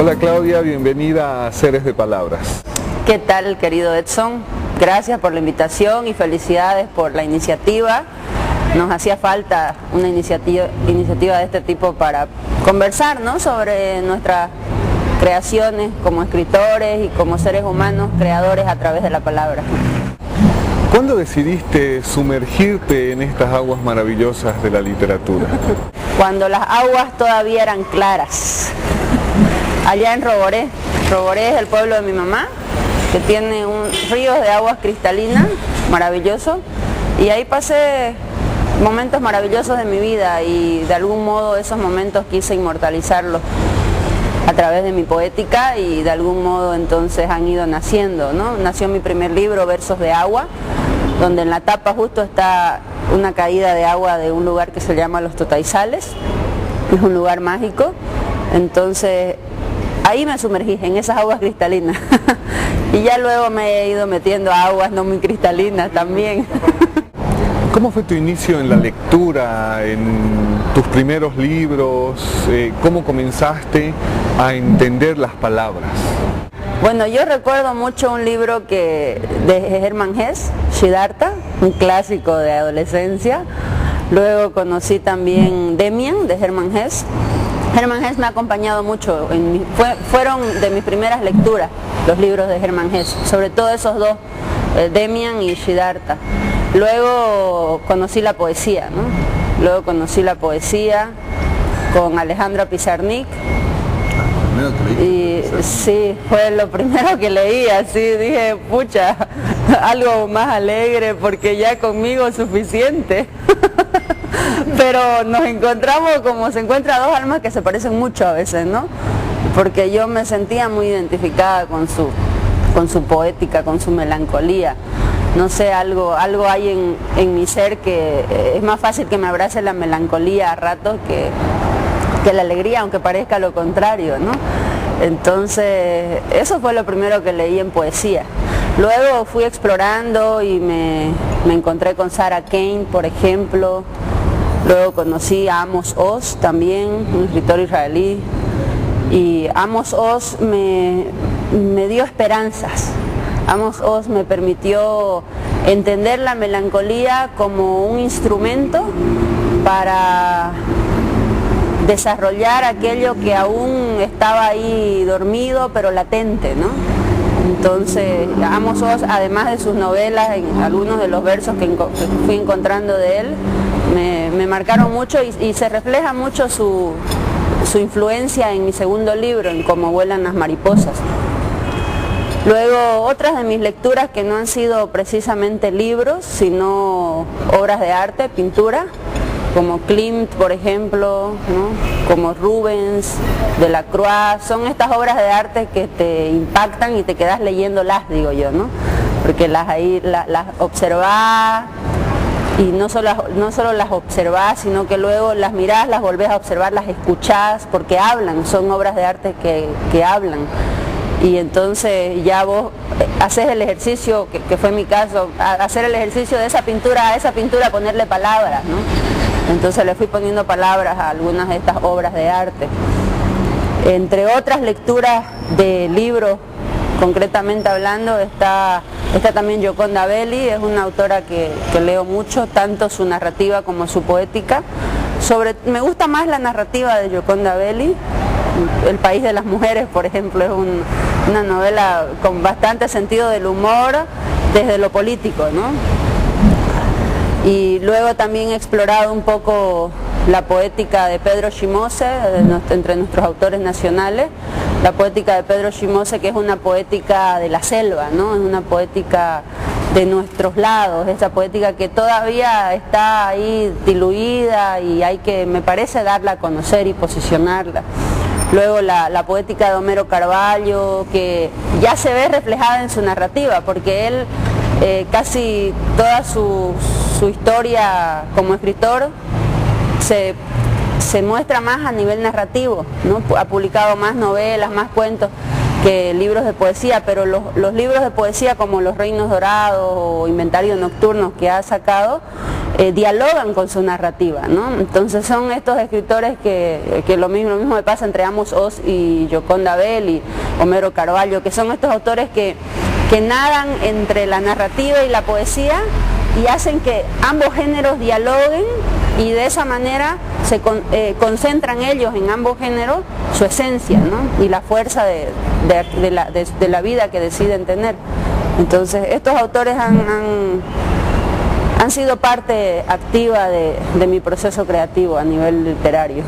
Hola Claudia, bienvenida a Seres de Palabras. ¿Qué tal, querido Edson? Gracias por la invitación y felicidades por la iniciativa. Nos hacía falta una iniciativa de este tipo para conversar, ¿no?, sobre nuestras creaciones como escritores y como seres humanos creadores a través de la palabra. ¿Cuándo decidiste sumergirte en estas aguas maravillosas de la literatura? Cuando las aguas todavía eran claras. Allá en Roboré. Roboré es el pueblo de mi mamá, que tiene ríos de aguas cristalinas, maravilloso, y ahí pasé momentos maravillosos de mi vida y de algún modo esos momentos quise inmortalizarlos a través de mi poética y de algún modo entonces han ido naciendo, ¿no? Nació mi primer libro, Versos de Agua, donde en la tapa justo está una caída de agua de un lugar que se llama Los Totaizales, es un lugar mágico, entonces ahí me sumergí en esas aguas cristalinas y ya luego me he ido metiendo a aguas no muy cristalinas también. ¿Cómo fue tu inicio en la lectura, en tus primeros libros? ¿Cómo comenzaste a entender las palabras? Bueno, yo recuerdo mucho un libro de Hermann Hesse, Siddhartha, un clásico de adolescencia. Luego conocí también Demian, de Hermann Hesse. Hermann Hesse me ha acompañado mucho, fueron de mis primeras lecturas los libros de Hermann Hesse, sobre todo esos dos, Demian y Siddhartha. Luego conocí la poesía, ¿no? Luego conocí la poesía con Alejandra Pizarnik. Y sí, fue lo primero que leí, así dije, pucha, algo más alegre porque ya conmigo es suficiente. Pero nos encontramos como se encuentra dos almas que se parecen mucho a veces, ¿no? Porque yo me sentía muy identificada con su poética, con su melancolía. No sé, algo hay en mi ser que es más fácil que me abrace la melancolía a ratos que la alegría, aunque parezca lo contrario, ¿no? Entonces, eso fue lo primero que leí en poesía. Luego fui explorando y me encontré con Sarah Kane, por ejemplo. Luego conocí a Amos Oz también, un escritor israelí. Y Amos Oz me dio esperanzas. Amos Oz me permitió entender la melancolía como un instrumento para desarrollar aquello que aún estaba ahí dormido pero latente, ¿no? Entonces Amos Oz, además de sus novelas, en algunos de los versos que fui encontrando de él me marcaron mucho y se refleja mucho su influencia en mi segundo libro, en Cómo vuelan las mariposas. Luego otras de mis lecturas que no han sido precisamente libros, sino obras de arte, pintura, como Klimt, por ejemplo, ¿no?, como Rubens, Delacroix, son estas obras de arte que te impactan y te quedas leyéndolas, digo yo, ¿no? Porque las observás y no solo las observás, sino que luego las mirás, las volvés a observar, las escuchás, porque hablan, son obras de arte que hablan. Y entonces ya vos haces el ejercicio, que fue mi caso, hacer el ejercicio de esa pintura a esa pintura, ponerle palabras, ¿no? Entonces le fui poniendo palabras a algunas de estas obras de arte. Entre otras lecturas de libros, concretamente hablando, está también Gioconda Belli, es una autora que leo mucho, tanto su narrativa como su poética. Me gusta más la narrativa de Gioconda Belli. El País de las Mujeres, por ejemplo, es una novela con bastante sentido del humor desde lo político, ¿no? Y luego también he explorado un poco la poética de Pedro Ximose, entre nuestros autores nacionales, la poética de Pedro Ximose, que es una poética de la selva, ¿no? Es una poética de nuestros lados, esa poética que todavía está ahí diluida y hay que, me parece, darla a conocer y posicionarla. Luego la poética de Homero Carvalho, que ya se ve reflejada en su narrativa, porque él casi toda su historia como escritor se muestra más a nivel narrativo, ¿no? Ha publicado más novelas, más cuentos que libros de poesía, pero los libros de poesía como Los Reinos Dorados o Inventario Nocturno que ha sacado dialogan con su narrativa, ¿no? Entonces son estos escritores que lo mismo me pasa entre Amos Oz y Yoconda Bell y Homero Carvalho, que son estos autores que nadan entre la narrativa y la poesía y hacen que ambos géneros dialoguen, y de esa manera se concentran ellos en ambos géneros su esencia, ¿no? Y la fuerza de la vida que deciden tener. Entonces estos autores han sido parte activa de mi proceso creativo a nivel literario.